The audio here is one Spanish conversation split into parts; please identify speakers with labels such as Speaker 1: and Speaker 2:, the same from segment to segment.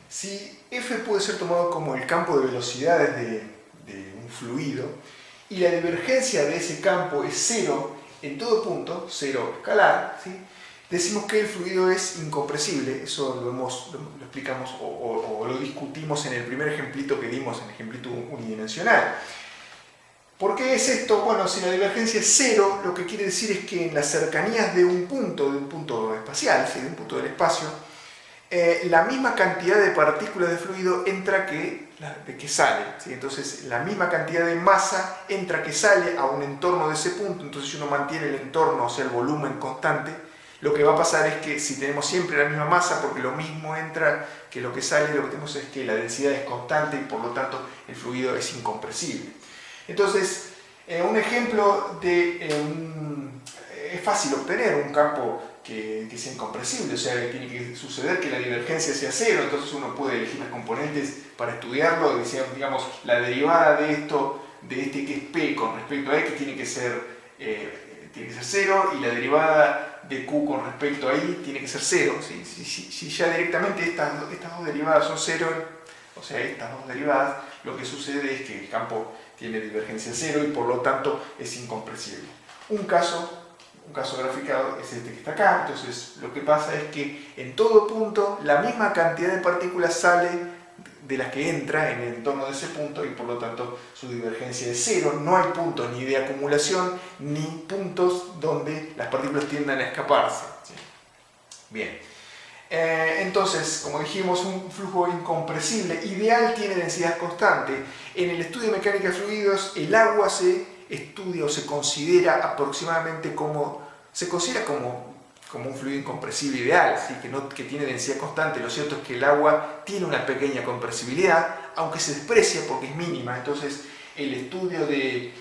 Speaker 1: Si F puede ser tomado como el campo de velocidades de un fluido y la divergencia de ese campo es cero en todo punto, cero escalar, ¿sí? Decimos que el fluido es incompresible. Eso lo explicamos o lo discutimos en el primer ejemplito que dimos, en el ejemplito unidimensional. ¿Por qué es esto? Bueno, si la divergencia es cero, lo que quiere decir es que en las cercanías de un punto espacial, ¿sí? De un punto del espacio, la misma cantidad de partículas de fluido entra que sale, ¿sí? Entonces la misma cantidad de masa entra que sale a un entorno de ese punto. Entonces si uno mantiene el entorno, o sea el volumen constante, lo que va a pasar es que si tenemos siempre la misma masa, porque lo mismo entra que lo que sale, lo que tenemos es que la densidad es constante y por lo tanto el fluido es incompresible. Entonces, un ejemplo de es fácil obtener un campo que sea incompresible, o sea, que tiene que suceder que la divergencia sea cero. Entonces uno puede elegir las componentes para estudiarlo, digamos, la derivada de esto, de este que es P con respecto a X tiene que ser cero, y la derivada de Q con respecto a Y tiene que ser cero. ¿Sí? Si ya directamente estas dos derivadas son cero, o sea, estas dos derivadas, lo que sucede es que el campo tiene divergencia cero y por lo tanto es incompresible. Un caso graficado es este que está acá. Entonces lo que pasa es que en todo punto la misma cantidad de partículas sale de las que entra en el entorno de ese punto y por lo tanto su divergencia es cero. No hay puntos ni de acumulación ni puntos donde las partículas tiendan a escaparse. ¿Sí? Bien. Entonces, como dijimos, un flujo incompresible ideal tiene densidad constante. En el estudio de mecánica de fluidos, el agua se estudia o se considera aproximadamente como un fluido incompresible ideal, ¿sí? que tiene densidad constante. Lo cierto es que el agua tiene una pequeña compresibilidad, aunque se desprecia porque es mínima. Entonces, en el estudio de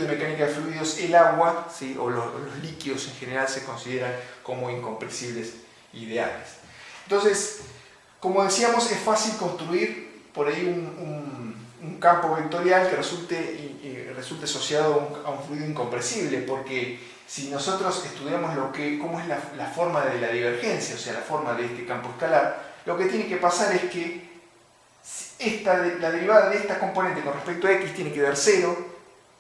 Speaker 1: mecánica de fluidos, el agua, ¿sí? o los líquidos en general se consideran como incompresibles ideales. Entonces, como decíamos, es fácil construir por ahí un campo vectorial que resulte asociado a un fluido incompresible, porque si nosotros estudiamos cómo es la forma de la divergencia, o sea, la forma de este campo escalar, lo que tiene que pasar es que la derivada de esta componente con respecto a X tiene que dar 0,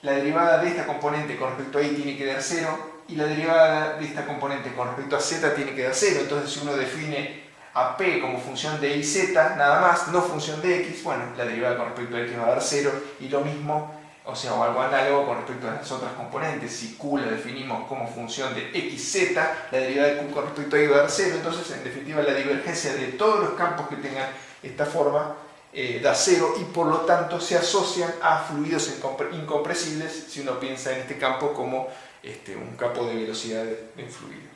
Speaker 1: la derivada de esta componente con respecto a Y tiene que dar 0, y la derivada de esta componente con respecto a Z tiene que dar 0. Entonces si uno define a P como función de Y, Z, nada más, no función de X, bueno, la derivada con respecto a X va a dar 0, y lo mismo, o sea, o algo análogo con respecto a las otras componentes. Si Q la definimos como función de XZ, la derivada de Q con respecto a Y va a dar 0. Entonces, en definitiva, la divergencia de todos los campos que tengan esta forma da 0, y por lo tanto se asocian a fluidos incompresibles si uno piensa en este campo como un campo de velocidad de un fluido.